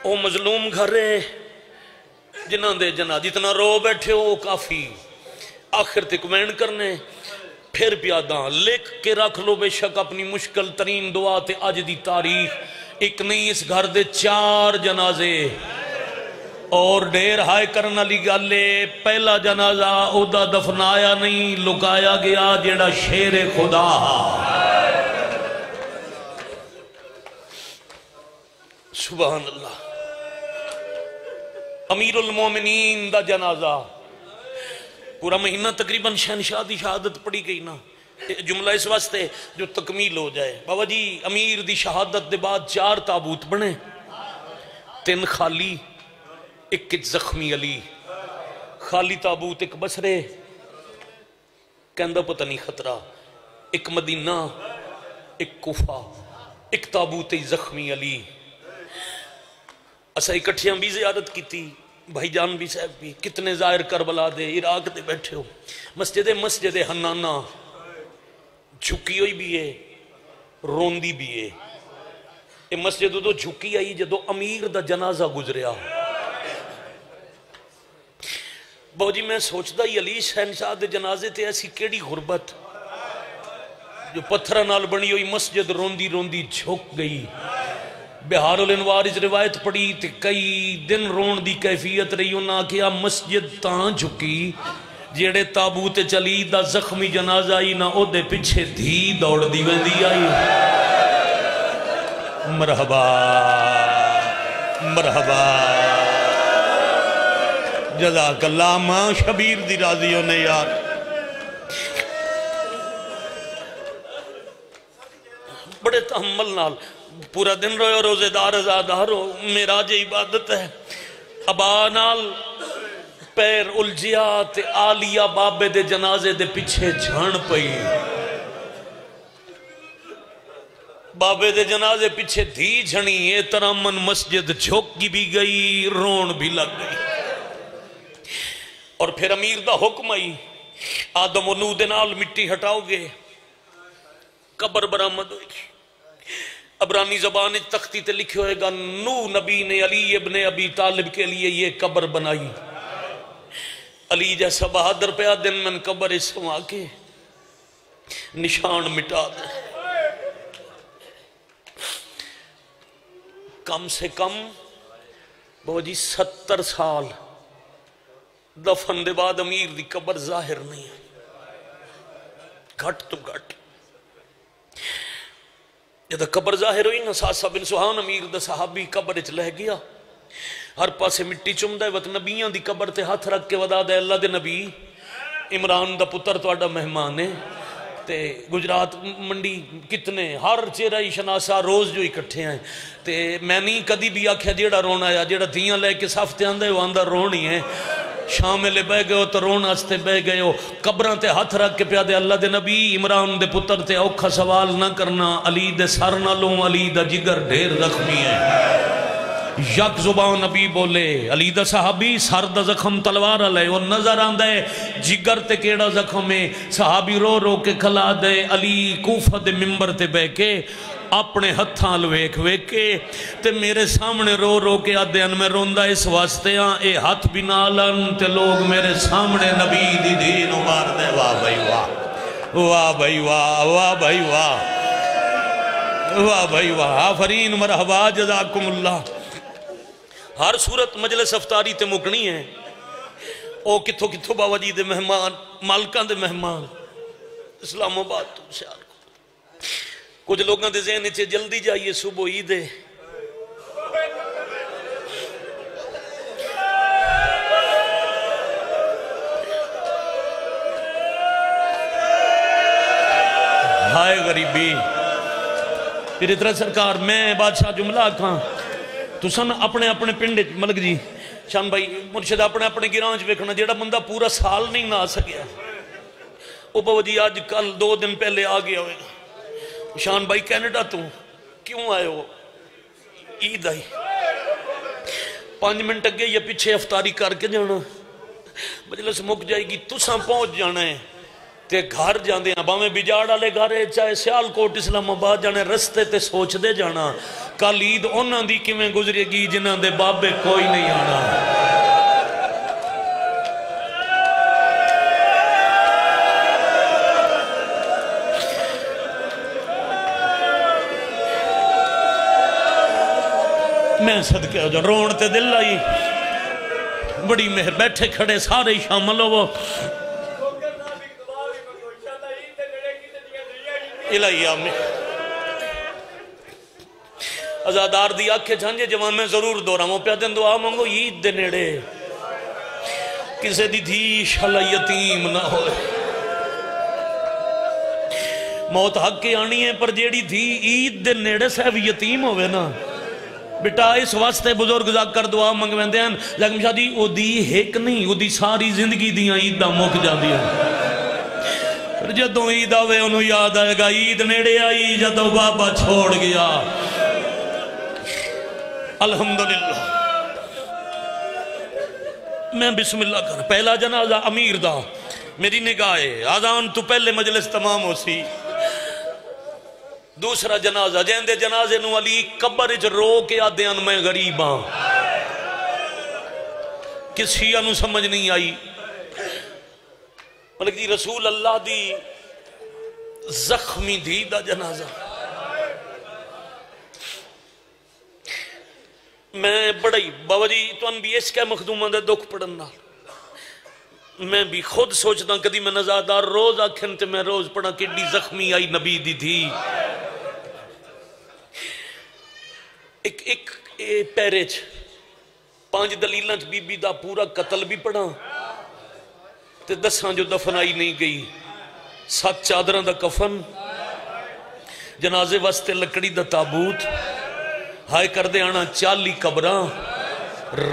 او مظلوم گھر ہے جنہاں دے جناز جتنا رو بیٹھے ہو کافی، آخر تک وین کرنے پھر پیاداں لکھ کے رکھ لو بے شک اپنی مشکل ترین دعا تے آج دی تاریخ ایک نہیں اس گھر دے 4 جنازے اور ڈیر ہائے کرنا لی گالے پہلا جنازہ او دا دفنایا نہیں لکایا گیا جیڑا شیر خدا سبحان اللہ امیر المومنین دا جنازہ پورا مہینہ تقریباً شہنشاہ دی شہادت پڑی گئی نا جملہ اس واسطے جو تکمیل ہو جائے بابا جی امیر دی شہادت دے بعد 4 تابوت بنے 3 خالی ایک زخمی علی خالی تابوت ایک بسرے کہندہ پتہ نہیں خطرہ ایک مدینہ ایک کوفہ ایک تابوت زخمی علی اسا اکٹھیاں بھی زیارت کی تھی بھائی جان بھی صاحب بھی کتنے ظاہر کربلا دے عراق دے بیٹھے ہو مسجد حنانہ جھکی ہوئی بھی ہے روندی بھی ہے یہ مسجد تو جھکی آئی جدو امیر دا جنازہ گزریا بہو جی میں سوچتا ہی علی شہنشاہ دے جنازے تے ایسی کیڑی غربت جو پتھرہ نال بنی ہوئی مسجد روندی روندی جھک گئی بہار الانوار اس روایت پڑی تے کئی دن رون دی کیفیت رہی انہاں کیا مسجد تاں جھکی جیڑے تابوت چلی دا زخمی جنازہ آئی نہ او دے پچھے دھی دوڑ دی ویندی آئی مرحبا مرحبا جزاک اللہ ماں شبیر دی راضیوں نے یار بڑے تحمل نال پورا دن روئے روزے دار ازادار ہو میراج عبادت ہے ابا نال پیر الجیا تے آلیا بابے دے جنازے دے پیچھے جھان پئی بابے دے جنازے پیچھے دھی جھنی اے ترامن مسجد جھوکی بھی گئی رون بھی لگ گئی اور پھر امیر دا حکم آئی آدم و نو دے نال مٹی ہٹاؤ گے قبر برآمد ہوئی عبرانی زبان تختی تے لکھے ہوئے گا نو نبی نے علی ابن ابی طالب کے لیے یہ قبر بنائی علی جیسا بہادر پہ دن من قبر اسما کے نشان مٹا دے کم سے کم بہو جی 70 سال دفن دے بعد امیر دی قبر ظاہر نہیں ہے گھٹ تو گھٹ جدہ قبر ظاہر ہوئی نا ساسا بن سوہان امیر دا صحابی قبر اچ لہ گیا ہر پاسے مٹی چمدہ ہے وقت نبیان دی قبر تے ہاتھ رکھ کے ودا دے اللہ دے نبی عمران دا پتر تو آڈا مہمان ہے تے گجرات منڈی کتنے ہر چہرہ شناسا روز جو اکٹھے ہیں تے میں نہیں کدی بھی آکھیا جیڑا رونا آیا جیڑا دیاں لے کے صافتے آندے وہ آندہ رونی ہے شاملے بہ گئے ہو تو رون آستے بہ گئے ہو قبران تے ہاتھ رکھ کے پیادے اللہ دے نبی عمران دے پتر تے اوکھا سوال نہ کرنا علی دے سر نہ لوں علی دا جگر ڈھیر زخمی ہے یک زبان نبی بولے علی دا صحابی سر دا زخم تلوار علیہ وہ نظر آن دے جگر تے کیڑا زخم ہے صحابی رو رو کے کھلا دے علی کوفہ دے ممبر تے بے کے اپنے ہتھاں لویک ویکے تے میرے سامنے رو رو کے آدھین میں روندہ اس واسطے ہاں اے ہاتھ بھی نالن تے لوگ میرے سامنے نبی دی دین مار دے واہ بھائی واہ واہ بھائی واہ واہ بھائی واہ واہ بھائی واہ آفرین مرحبا جزاکم اللہ ہر صورت مجلس افطاری تے مکنی ہے او کتھو کتھو بابا جی دے مہمان مالکان دے مہمان اسلام آباد تو سیار کچھ لوگاں دے ذہن چھے جلدی جائیے صبح عید ہے ہائے غریبی پھر اترا سرکار میں بادشاہ جملہ کھاں تو سن اپنے اپنے پنڈے ملک جی شان بھائی مرشد اپنے اپنے گرانج بیکھنا جیڑا بندہ پورا سال نہیں نہ آ سکیا او بابا جی آج کل 2 دن پہلے آ گیا ہوئے شان بھائی کینیڈا تو کیوں آئے ہو عید آئی 5 منٹ اگے یا پیچھے افطاری کر کے جانا مجلس مک جائے گی تو ساں پہنچ جانا ہے تے گھر جاندے ہیں باویں بجاڑ والے گھر ہے چاہے سیالکوٹ اسلام آباد جانے رستے تے سوچ دے جانا کل عید انہاں دی کیویں گزرے گی جنہاں دے بابے کوئی نہیں آنا میں صدقے ہو جا رون تے دل آئی بڑی مہر بیٹھے کھڑے سارے شامل ہو الہی آمین ازادار دی آنکھیں جھانجے جوان میں ضرور دورا مو پیا دن دعا مانگو عید دے نیڑے کسے دی دھی شالا یتیم نہ ہوئے موت حق کے آنی ہے پر جیڑی دھی عید دے نیڑے سے بھی یتیم ہوئے نا بیٹا اس واسطے بزرگ جا کر دعا منگویں دیں لیکن شاہ دی او دی ایک نہیں او دی ساری زندگی دیاں عید دا موک جا دیا پھر جدوں عید آوے انہوں یاد آئے گا عید نیڑے آئی جدوں بابا چھوڑ گیا الحمدللہ میں بسم اللہ کر پہلا جنازہ امیر دا میری نگاہ ہے آذان تو پہلے مجلس تمام ہو سی دوسرا جنازہ جیندے جنازے نو علی قبر اچ رو کے آدھیاں میں غریب ہاں کسی انو سمجھ نہیں آئی ملک دی رسول اللہ دی زخمی دی دا جنازہ میں بڑی بابا جی تو ان بھی اس کے مخدومہ دے دکھ پڑھنا میں بھی خود سوچتا کدی میں نزادار روز آکھن تے میں روز پڑھا کڈی زخمی آئی نبی دی تھی ایک پیرج 5 دلیلاں بی بی دا پورا قتل بھی پڑھا تے 10 جو دفنائی نہیں گئی 7 چادران دا کفن جنازے واسطے لکڑی دا تابوت ہائے کر دے آنا 40 قبراں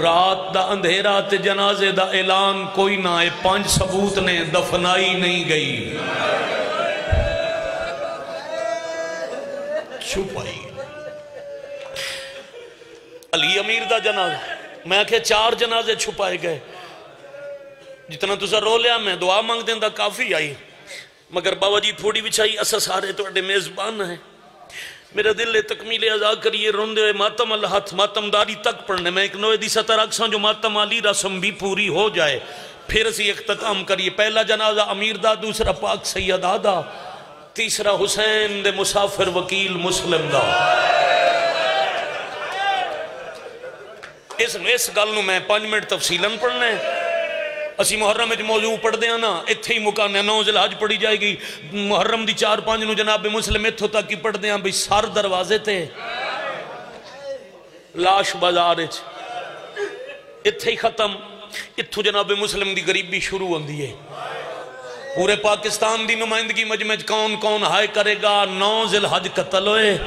رات دا اندھیرا تے جنازے دا اعلان کوئی نہ ہے 5 ثبوت نے دفنائی نہیں گئی چھپائی علی امیر دا جنازہ میں کہ 4 جنازے چھپائے گئے جتنا تُسا رو لیا میں دعا مانگ دیں دا کافی آئی مگر بابا جی تھوڑی بچھائی اسا سارے تو اڈے میزبان ہیں میرا دل تکمیل ازا کریے روندے ہوئے ماتم اللہ ہاتھ ماتم داری تک پڑھنے میں ایک نوے دی 17 اکساں جو ماتم علی رسم بھی پوری ہو جائے پھر اسی اختتام کریے پہلا جنازہ امیر دا دوسرا پاک سید آدھا تیسرا حسین دے مسافر وکیل مسلم دا اس گل میں 5 منٹ تفصیلاً پڑھنے اسی محرم میں موضوع پڑھ دیا نا اتھے ہی مکانے 9 ذوالحج پڑھی جائے گی محرم دی 4-5 نو جناب مسلم اتھو تک ہی پڑھ دیا بھئی سار دروازے تے لاش بازار اتھے ہی ختم اتھو جناب مسلم دی غریبی شروع ہوندی ہے پورے پاکستان دی نمائندگی مجمع کون کون ہائے کرے گا 9 ذوالحج قتل ہوئے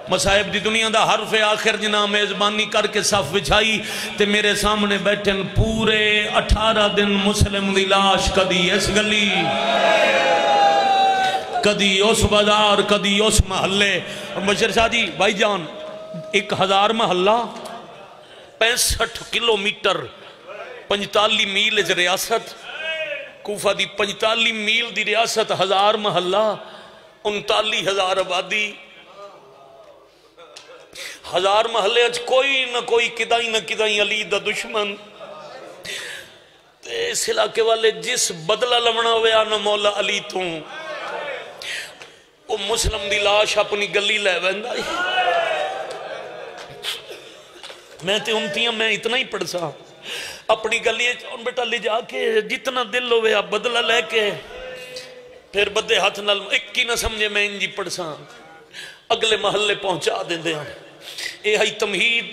مصائب دی دنیا دا حرف آخر جناب میزبانی کر کے صف بچھائی تے میرے سامنے بیٹھن پورے 18 دن مسلم دی لاش کدی اس گلی کدی اس بازار کدی اس محلے اور بشیر شاہ جی بھائی جان 1000 محلہ 65 کلومیٹر 45 میل ریاست کوفہ دی 45 میل دی ریاست 1000 محلہ 39,000 آبادی 1000 محلے اچھ کوئی نہ کوئی کدائی نہ کدائی علی دا دشمن اس علاقے والے جس بدلہ لمنا ہوئے آنا مولا علی تو وہ مسلم دی لاش اپنی گلی لے ویندائی میں تے امتیاں میں اتنا ہی پڑھ سا اپنی گلی ان بیٹا لے جا کے جتنا دل ہوئے آپ بدلہ لے کے پھر بدے ہاتھ نال ایک کی نہ سمجھے میں انجی پڑھ سا اگلے محلے پہنچا دیں دے اے ہی تمہید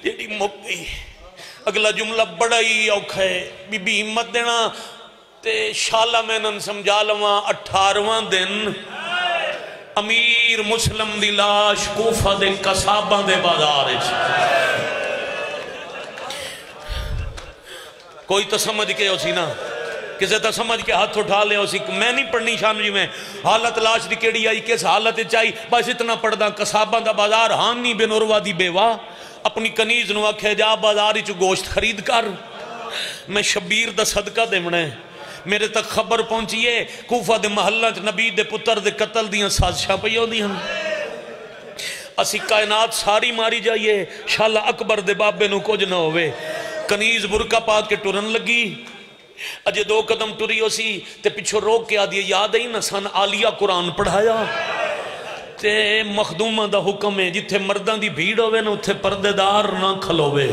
جیڑی مک گئی اگلا جملہ بڑا ہی اوکھا ہے بی بی ہمت دینا تے شالا میں نن سمجھا لواں 18واں دن امیر مسلم دی لاش کوفہ دے قصاباں دے بازار کوئی تو سمجھ کے اسی نا کسے تا سمجھ کے ہاتھ اٹھا لے اسی میں نہیں پڑھنی شام جی میں حالت لاش دی کیڑی آئی کس حالت چاہی بس اتنا پڑھ دا قصاباں دا بازار ہانی بن عروہ دی بیوہ اپنی کنیز نو آکھے جا بازاری چو گوشت خرید کر میں شبیر دا صدقہ دے منے میرے تک خبر پہنچیے کوفہ دے محلہ چ نبی دے پتر دے قتل دیاں سازشاں پئی ہوندی ہن اسی کائنات ساری ماری جائیے شالا اکبر دے بابے نو کچھ نہ ہوئے کنیز برکا پا کے ٹرن لگی اجے 2 قدم ٹری ہو سی تے پچھو روک کے آدھی یاد ہے نا سن عالیہ قرآن پڑھایا تے مخدومہ دا حکم ہے جتھے مردان دی بھیڑ ہوئے نا اتھے پردے دار نہ کھلوے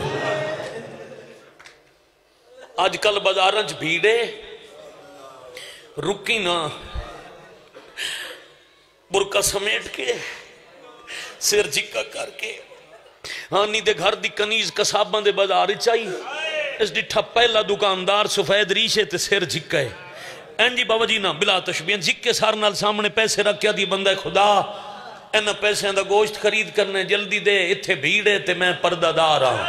آج کل بازارنچ بھیڑے رکی نا برکا سمیٹ کے سر جھکا کر کے ہانی دے گھر دی کنیز کساباں دے بازار چاہی اس ڈٹھا پہلا دکاندار سفید ریشے تے سر جھکا ہے این جی بابا جی نا بلا تشبیہ جھکے سار نال سامنے پیسے رکھیا دی بندہ خدا اینا پیسے اندہ گوشت خرید کرنے جلدی دے اتھے بھیڑے تے میں پردہ دار آؤں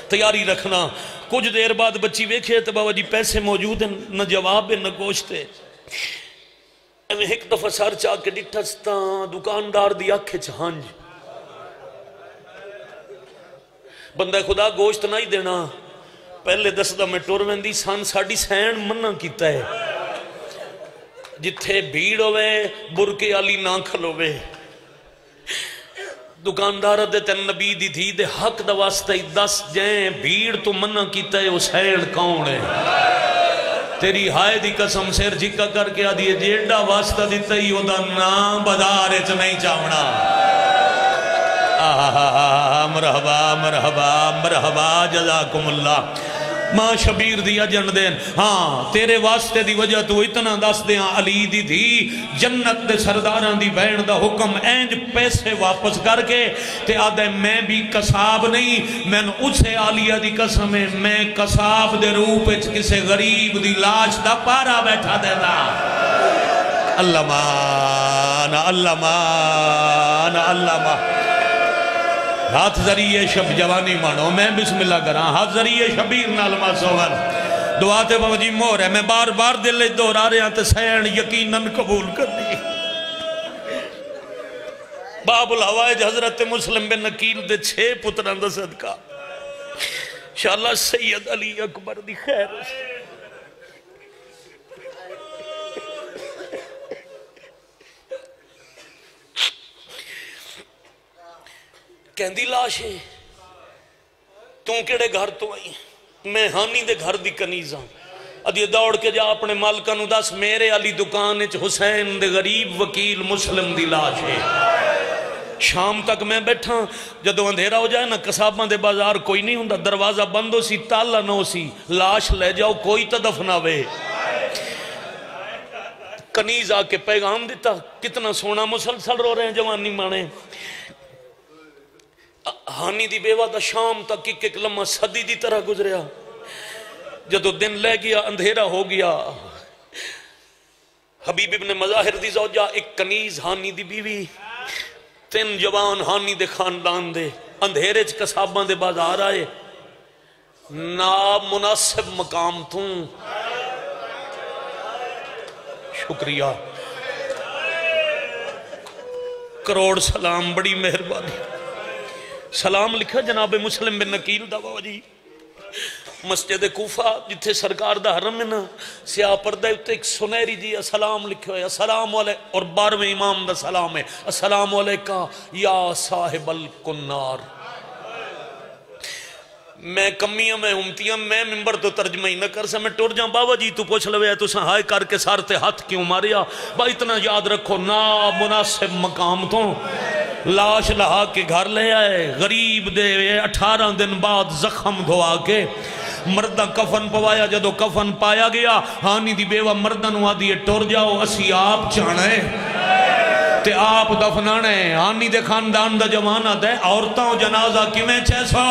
تیاری رکھنا کچھ دیر بعد بچی ویکھے تے بابا جی پیسے موجود ہیں نہ جواب ہے نہ گوشت ہے میں ایک دفعہ سار چاہ کے ڈٹھا ستا دکاندار دی آنکھیں چہانج بندہ خدا گوشت نہ ہی دینا پہلے دسدہ میں ٹور ویندی سان ساڑی سین منہ کیتا ہے جتھے بھیڑ ہوئے برکے علی نہ کھلوے دکاندار دے تن نبی دی تھی دے حق دا واسطہ 10 جائیں بھیڑ تو منع کیتا ہے اس حیل کون ہے تیری ہائے دی قسم سیر جھکا کر کے آدھی جیڑا واسطہ دیتا ہی وہ دا نام بدارے چ نہیں چاہنا مرحبا مرحبا مرحبا جزاکم اللہ ماں شبیر دیا جن دین ہاں تیرے واسطے دی وجہ تو اتنا دس دیاں علی دی تھی جنت دے سرداران دی بین دا حکم اینج پیسے واپس کر کے تے آدھے میں بھی قصاب نہیں میں اسے عالیہ دی قسم ہے میں قصاب دے روپ کسے غریب دی لاش دا پارا بیٹھا دیتا اللہ مانا اللہ مانا اللہ مانا ہاتھ ذریعے شب جوانی مانو میں بسم اللہ کراں ہاتھ ذریعے شبیر نالما سوور دعا تے بابا جی مور ہے میں بار بار دل دورا رہے ہیں تے سین یقیناً قبول کر لی باب الحوائج حضرت مسلم بن نکیل دے 6 پتران دا صدقہ انشاءاللہ سید علی اکبر دی خیر کہندی لاش ہے تو کیڑے گھر تو آئی میں ہانی دے گھر دی کنیزاں ادھی دوڑ کے جا اپنے مالکہ نو دس میرے علی دکان اچ حسین دے غریب وکیل مسلم دی لاش ہے شام تک میں بیٹھا جدو اندھیرا ہو جائے نا قصاباں دے بازار کوئی نہیں ہوندا دروازہ بند ہو سی تالا نہ ہو سی لاش لے جاؤ کوئی تا دفناوے کنیز آ کے پیغام دیتا کتنا سونا مسلسل رو رہے ہیں جوانی مانے ہانی دی بیوہ دا شام تک ایک لمحہ صدی دی طرح گزریا جدو دن لے گیا اندھیرا ہو گیا حبیب ابن مظاہر دی زوجہ ایک کنیز ہانی دی بیوی 3 جوان ہانی دے خاندان دے اندھیرے چ قصاباں دے بازار آئے نامناسب مقام توں شکریہ کروڑ سلام بڑی مہربانی سلام لکھا جناب مسلم بن نکیل دا بابا جی مسجد کوفہ جتھے سرکار دا حرم ہے نا سیاہ پردہ اتے ایک سنہری جی السلام لکھا ہے السلام علیکم اور 12ویں امام دا سلام ہے السلام علیکہ یا صاحب الکنار میں کمیاں میں امتیاں میں ممبر تو ترجمہ ہی نہ کر سا میں ٹور جاؤں بابا جی تو پوچھ لوے تو سہائے کر کے سارتے ہاتھ کیوں ماریا با اتنا یاد رکھو نامناسب مقام تو لاش لہا کے گھر لے آئے غریب دے 18 دن بعد زخم دھوا کے مردہ کفن پوایا جدو کفن پایا گیا ہانی دی بیوہ مردہ نوا دیئے ٹور جاؤ اسی آپ چانے تے آپ دفنانے ہانی دے خاندان دا جوانہ دے عورتوں جنازہ کیویں چیسو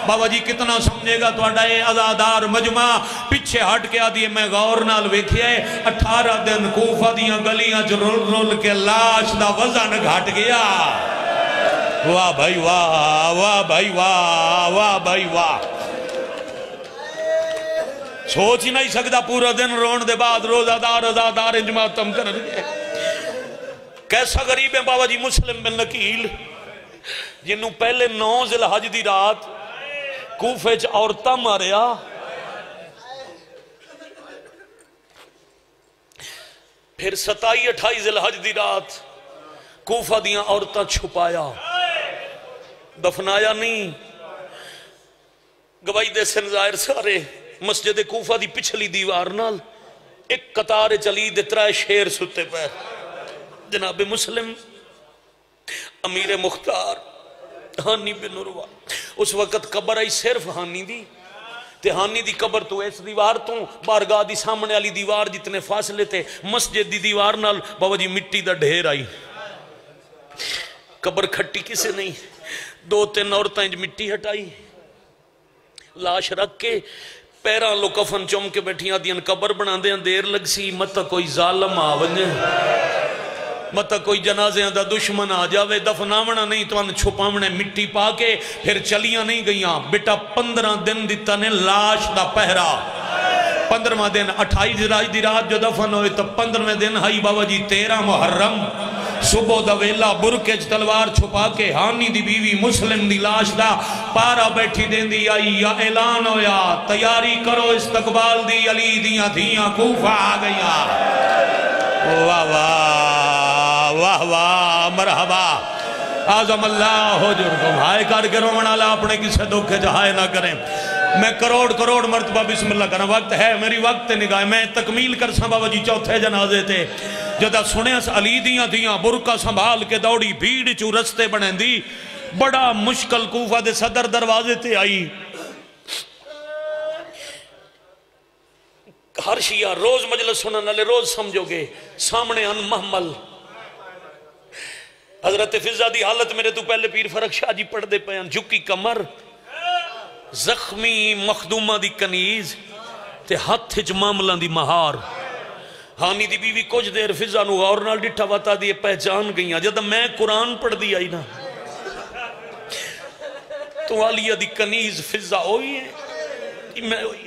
بابا جی کتنا سمجھے گا تو اڈائے ازادار مجمع پچھے ہٹ کے آدھیے میں غور نال ویکھئے 18 دن کوفہ دیاں گلیاں جو رول رول کے لاش دا وزن گھٹ گیا واہ بھائی واہ واہ بھائی واہ واہ بھائی واہ سوچ ہی نہیں سکتا پورا دن رون دے بعد روزہ دار ازادار انجماعتم کر رہے کیسا غریب ہے بابا جی مسلم بن نکیل جنہوں پہلے 9 ذی الحج دی رات کوفے چ عورتاں ماریا پھر 27-28 ذی الحج دی رات کوفہ دیاں عورتاں چھپایا، دفنایا نہیں، گواہی دے سن ظاہر سارے مسجد کوفہ دی پچھلی دیوار نال ایک قطار چلی دے 3 شیر ستے پہ، جناب مسلم، امیر مختار، ہانی بن عروہ، اس وقت قبر آئی صرف ہانی دی، تے ہانی دی قبر تو اس دیوار تو بارگاہ دی سامنے والی دیوار جتنے فاصلے تھے مسجد دی دیوار نال بابا جی مٹی دا ڈھیر آئی، قبر کھٹی کسے نہیں، 2-3 عورتیں مٹی ہٹائی، لاش رکھ کے پیران لو کفن چوم کے بیٹھیاں دیاں قبر بنا دیاں، دیر لگ سی مت کوئی ظالم آونجے، مت کوئی جنازیاں دا دشمن آ جاوے، دفناونا نہیں تو ان چھپاونے مٹی پا کے پھر چلیاں نہیں گئیاں، بیٹا 15 دن دیتا نے لاش دا پہرا، 15واں دن 28 دی رات جو دفن ہوئے تو 15ویں دن ہائی بابا جی 13 محرم صبح دا ویلا برکج تلوار چھپا کے ہانی دی بیوی مسلم دی لاش دا پارا بیٹھی دین دی آئی، یا اعلان ہویا تیاری کرو استقبال دی، علی دیاں دھیاں کوفہ آ گیا، واہ واہ واہ واہ مرحبا، آزم اللہ حجرکم، ہائے کر کے رومن اللہ اپنے کسے دکھے جہائے نہ کریں، میں کروڑ مرتبہ بسم اللہ کرنا، وقت ہے میری وقت نگاہ، میں تکمیل کر ساں بابا جی 4تھے جنازے تھے، جدہ سنے اس علی دیاں برکہ سنبھال کے دوڑی بھیڑ چو رستے بنیں دی، بڑا مشکل کوفہ دے صدر دروازے تے آئی، ہر شیعہ روز مجلس سنن والے روز سمجھو گے، سامنے ان محمل حضرت فضہ دی حالت میرے تو پہلے پیر فرق شاہ جی پڑھ دے پیان، جھکی کمر، زخمی مخدومہ دی کنیز تے ہاتھ ہچ معاملہ دی مہار، ہانی دی بیوی کچھ دیر فضہ نو غور نال ڈٹھا وطا دی پہچان گئیاں، جدہ میں قرآن پڑھ دی آئی نا تو علیہ دی کنیز فضہ ہوئی ہے،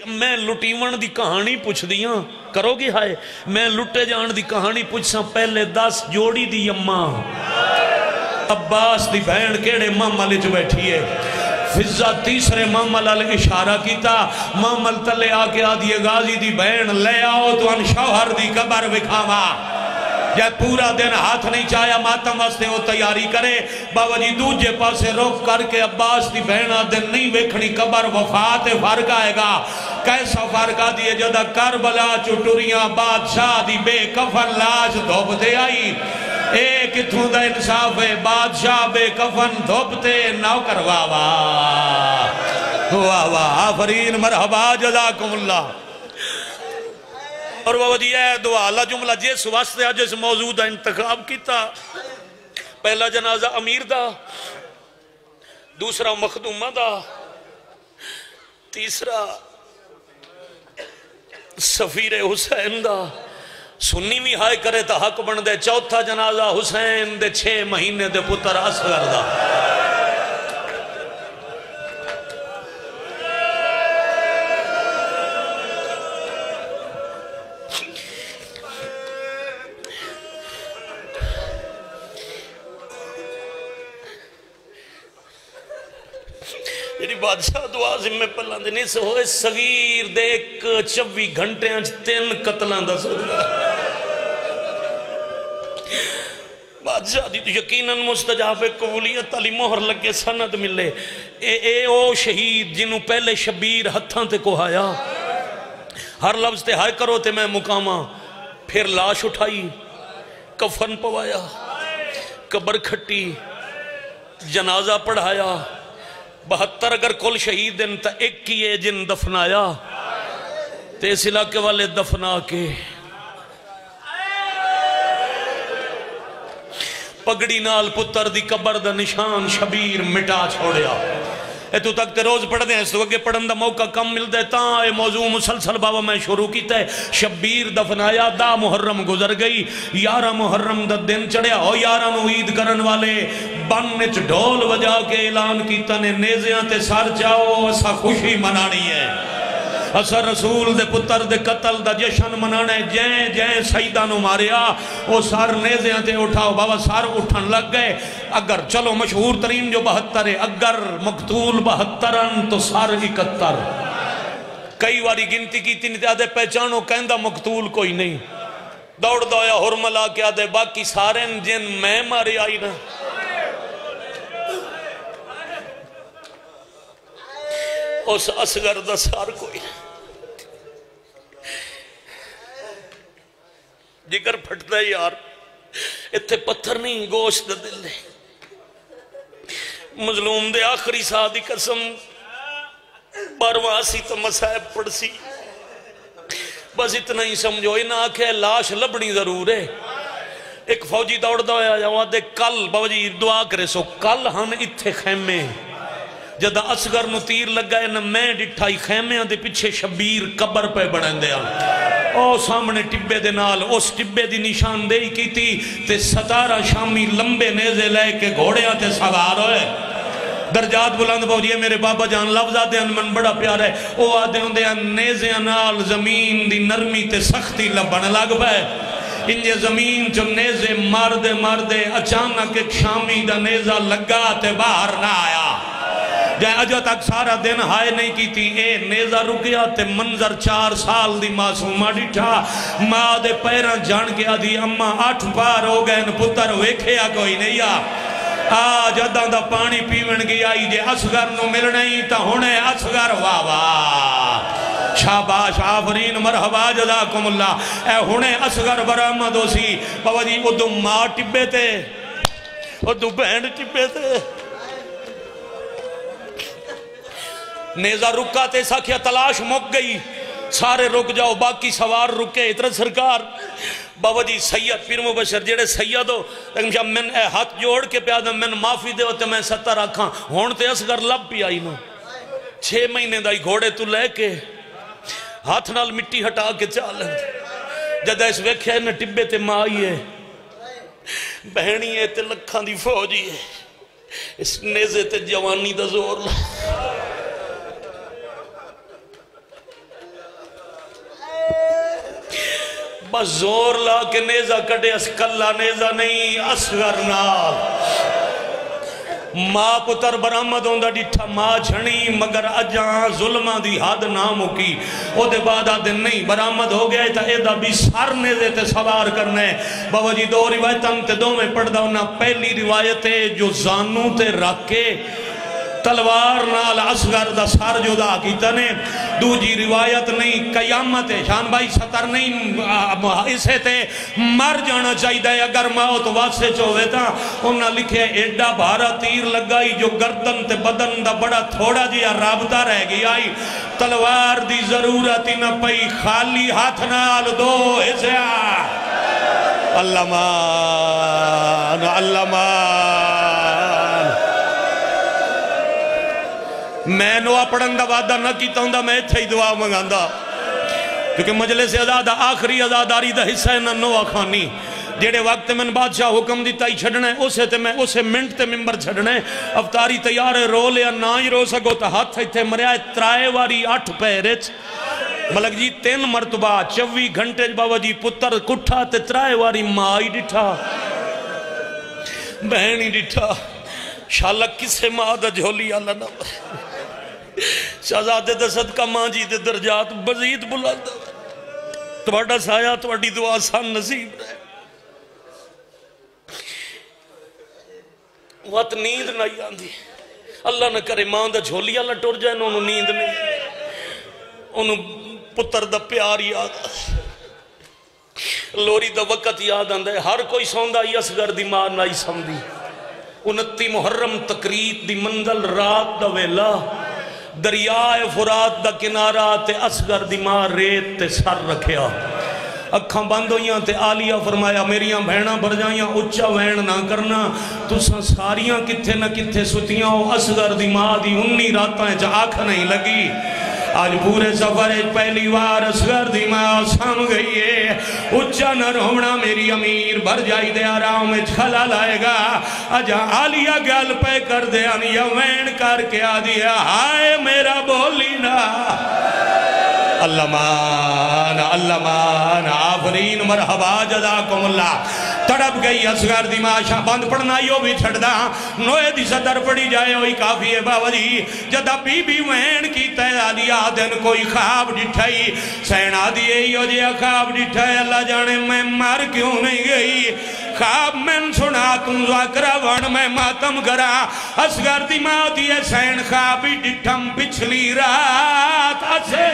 میں لٹیون دی کہانی پوچھ دیاں کرو گی ہائے، میں لٹے جان دی کہانی پوچھ ساں، پہلے 10 جوڑی دی اماں عباس دی بہن کیڑے مامل جو بیٹھی ہے، فضہ تیسرے مامل علیہ اشارہ کیتا، مامل تلے آکے آدھی غازی دی بہن لے آؤ تو ان شوہر دی قبر بکھاوا، جب پورا دن ہاتھ نہیں چاہیا ماتم واسطے وہ تیاری کرے، بابا جی دوجے پاسے روک کر کے عباس دی بہنہ دن نہیں ویکھنی قبر وفات فرق آئے گا، کیسا فرق آ دیئے جدہ کربلا چٹوریاں بادشاہ دی بے کفن لاش دھوپتے آئی، ایک اتھوں دا انصاف ہے بادشاہ بے کفن دھوپتے نوکر واہ واہ واہ آفرین مرحبا جزاکم اللہ، اور بابا جی اے دعا اللہ جملہ جس واسطے آج اس موضوع دا انتخاب کیتا، پہلا جنازہ امیر دا، دوسرا مخدومہ دا، تیسرا سفیر حسین دا، سنی بھی ہائے کرے تا حق بن دے، چوتھا جنازہ حسین دے 6 مہینے دے پتر اصغر دا، یعنی بادشاہ دعا ذمہ پلان دے نہیں سے ہوئے صغیر دیکھ 24 گھنٹے آنچ 3 قتلان دا صدقہ، بادشاہ دی تو یقیناً مستجاب قبولیت علی مہر لگے سند ملے، اے او شہید جنہوں پہلے شبیر ہتھاں تے کو آیا، ہر لفظ تے ہائے کرو تے میں مقامہ، پھر لاش اٹھائی، کفن پوایا، قبر کھٹی، جنازہ پڑھایا، 72 اگر کل شہید دن تا ایک کیے جن دفنایا، تے اس علاقے والے دفنا کے پگڑی نال پتر دی قبر دا نشان شبیر مٹا چھوڑیا، اے تو تک تے روز پڑھ دیں اس تو اگے پڑھن دا موقع کم مل دے تاں اے موضوع مسلسل بابا میں شروع کیتا ہے، شبیر دفنایا، دا محرم گزر گئی، 11 محرم دا دن چڑھیا ہو، 11 نو عید کرن والے بنچ ڈھول بجا کے اعلان کیتا نے نیزیاں تے سار چاہو اسا خوشی منانی ہے، اسا رسول دے پتر دے قتل دا جشن منانے، جائیں سیدہ نو ماریا، وہ سار نیزیاں تے اٹھاؤ، بابا سار اٹھن لگ گئے، اگر چلو مشہور ترین جو 72 ہے، اگر مقتول 72 تو سار 71، کئی واری گنتی کی تین آدھے پہچانو کہندہ مقتول کوئی نہیں، دوڑ دویا ہرملا کیا دے باقی سارے جن میں مارے آئی نا اس اصغر دا سار کوئی جگر پھٹتا ہے یار اتھے پتھر نہیں گوشت دا دل ہے مظلوم دے آخری سا دی قسم بارواں سی تو مسائب پڑ سی بس اتنا ہی سمجھو انہاں آکھے لاش لبنی ضرور ہے ایک فوجی دوڑ دویا جاؤں دے کل باوجی دعا کرے سو کل ہم اتھے خیمے جدہ اصغر نو تیر لگا ہے نا میں ڈٹھائی خیمے دے پیچھے شبیر قبر پہ بڑھن دیا او سامنے ٹبے دے نال اس ٹبے دی نشان دے کی تھی تے 17 شامی لمبے نیزے لے کے گھوڑیاں تے سوار ہوئے درجات بلند پہنچیے میرے بابا جان لفظہ دے من بڑا پیار ہے او آدھے ہوں دے نیزے نال زمین دی نرمی تے سختی لبن لگ پائے انجے زمین جو نیزے مردے اچانک ایک شامی دا نیزہ لگا تے باہر نہ آیا جائے اجو تک سارا دن ہائے نہیں کی تھی اے نیزہ رکیا تے منظر 4 سال دی معصومہ ڈٹھا ماں دے پیران جان کے آدھی اممہ 8 پار ہو گئے پتر ویکھیا کوئی نہیں آج ادھاں دا پانی پیون گی آئی جے اصغر نو ملنے ہی تا ہونے اصغر واہ واہ شاباش آفرین مرحبا جزاکم اللہ اے ہونے اصغر برآمد ہو سی بابا جی ادھو ماں ٹبے تے ادھو بہن ٹبے تے نیزہ رکا تے ساکھیا تلاش مک گئی سارے رک جاؤ باقی سوار رکے اتنا سرکار بابا جی سید پیر مبشر جیڑے سید ہو میں ہاتھ جوڑ کے پیادم میں معافی دے ہوتے میں 70 رکھاں ہون تے اصغر لب پی آئی نا 6 مہینے دائی گھوڑے تو لے کے ہاتھ نال مٹی ہٹا کے چال جدہ اس ویکھے نا ٹبے تے ماں آئی ہے بہنی ہے تے لکھاں دی فوجی ہے اس نیزے تے جوانی دا زور بس زور لا کے نیزہ کٹے اس کلہ نیزہ نہیں اصغر نال ماں پتر برآمد ہوندہ ڈٹھا ماں چھنی مگر اجاں ظلمہ دی حد نام کی او دے بعد آدھے نہیں برآمد ہو گیا تا ایدہ بھی سار نیزے تے سوار کرنے بابا جی 2 روایتاں تے 2 میں پڑھ دا ہونا پہلی روایت ہے جو زانوں تے رکھ کے تلوار نال اصغر دا سار جدا کیتا نے دوجی روایت نہیں قیامت ہے شان بھائی 70 نہیں اسے تے مر جانا چاہی دے اگر موت واسے چوہے تا انہاں لکھے ایڈا بھارا تیر لگائی جو گردن تے بدن دا بڑا تھوڑا جیا رابطہ رہ گئی آئی تلوار دی ضرورت ہی نہ پئی خالی ہاتھ نال 2 اسے اللہ مان اللہ مان میں نوہ پڑھن دا وعدہ نہ کیتا ہوں دا میں اتھے ہی دعا منگان دا کیونکہ مجلس ازادہ آخری ازاداری دا حصہ ہے نہ نوہ خانی جیڑے وقت میں بادشاہ حکم دیتا ہی چھڑنا ہے اسے تے میں اسے منٹ تے ممبر چھڑنا ہے افطاری تیار ہے رو لیا نہ ہی رو سکو تا ہاتھ اتھے مریا ہے 3 واری 8 پیرچ ملک جی 3 مرتبہ 24 گھنٹے بابا جی پتر کٹھا تے 3 واری مائی ڈٹھا بہنی ڈٹھا شالک کسے ماں دا جھولی اللہ نہ شہزادے دا صدقہ ماں جی دے درجات بزید بلند تمہارا سایہ تمہاری دعا آسان نصیب رہے وقت نیند نہیں آندھی اللہ نہ کرے ماں دا جھولی اللہ ٹور جائے انہوں نیند نہیں انہوں پتر دا پیار یاد لوری دا وقت یاد آندھے ہر کوئی سوندہ ہی اصغر دی ماں نائی سمدھی 29 محرم تقریب دی منزل رات دا ویلا دریائے فرات دا کنارہ تے اصغر دی ماں ریت تے سر رکھیا اکھاں بند ہویاں تے آلیہ فرمایا میریاں بہناں بھر جائیاں اچھا وین نہ کرنا تساں ساریاں کتھے نہ کتھے ستیاں ہو اصغر دی ماں دی 19 راتاں چا آنکھ نہیں لگی آج پورے سفر پہلی وار اصغر دی ماں سام گئی ہے اچھا نہ رومنا میری امیر بھر جائی دے آرام میں چھلا لائے گا آجا آلیہ گل پہ کر دے آنیا وین کر کے آدیا ہائے میرا بولی نا اللہ مان آفرین مرحبا جزاکم اللہ تڑپ گئی اصغر دی ماں شاہ بند پڑھنا یو بھی چھڑ دا نوے دی صدر پڑھی جائے ہوئی کافی ہے بابا جی جدہ بی بی وین کی تیدہ دیا دن کوئی خواب ڈٹھائی سینہ دیئے یو جی خواب ڈٹھائی اللہ جانے میں مر کیوں نہیں گئی خواب میں سنا تم زاکرہ ون میں ماتم کرا اصغر دی ماں دیئے سین خوابی ڈٹھم پچھلی رات اسے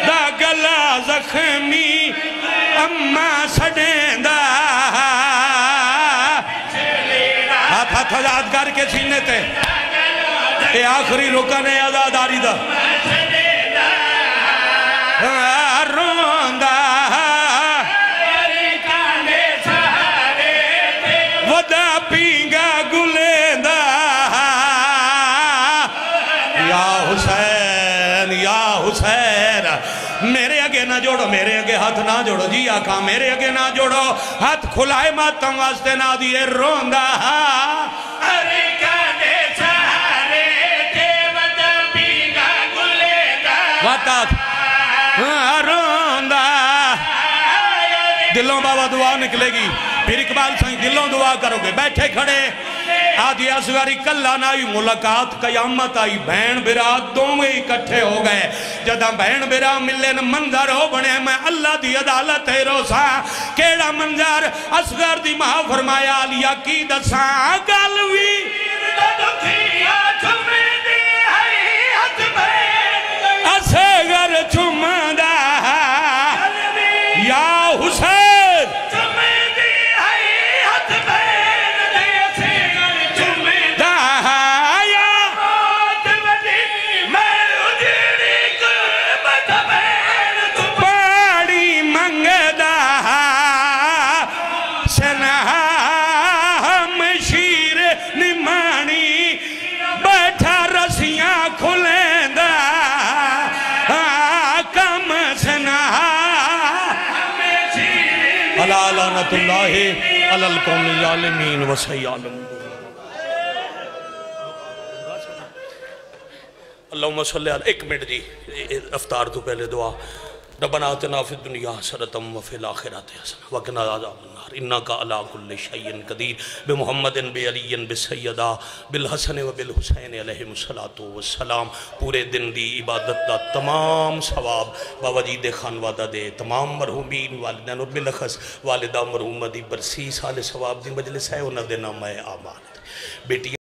دا گلا زخمی اممہ سڑیں دا ہاتھ آزاد کر کے سینے تے اے آخری رکن ہے آزاداری دا روندہ ودا پینگا گلیندہ یا حسین یا حسین میرے اگے نہ جوڑو میرے اگے ہاتھ نہ جوڑو جی آقا میرے اگے نہ جوڑو ہاتھ کھلائے ماتم واسطے نہ دیئے روندہ روندہ دلوں بابا دعا نکلے گی پھر اقبال سائیں دلوں دعا کرو گے بیٹھے کھڑے آدھی اصغری کلہ نائی ملاقات قیامت آئی بہن برات دومے اکٹھے ہو گئے جدہ بہن برات ملے منظر ہو بنے میں اللہ دی عدالت ہے روسا کیڑا منظر اصغر دی ماں فرمایا لیا کی دساں گلوی اصغر چمدہ یا حسین لعنت اللہ علی القوم الظالمین وسیعلم اللہم صلی اللہ ایک منٹ جی افطار تو پہلے دعا ربنا آتنا فی الدنیا حسنۃ وفی الآخرۃ حسنۃ وقنا عذاب النار انکا علی کل شیء قدیر بمحمد بعلی بسیدہ بالحسن وبالحسین علیہ السلام پورے دن دی عبادت دا تمام ثواب بابا جی دے خانوادہ دے تمام مرحومین والدین اور بلخص والدہ مرحومہ دی برسی سال ثواب دی مجلس ہے انہ دے نام اعمال بیٹی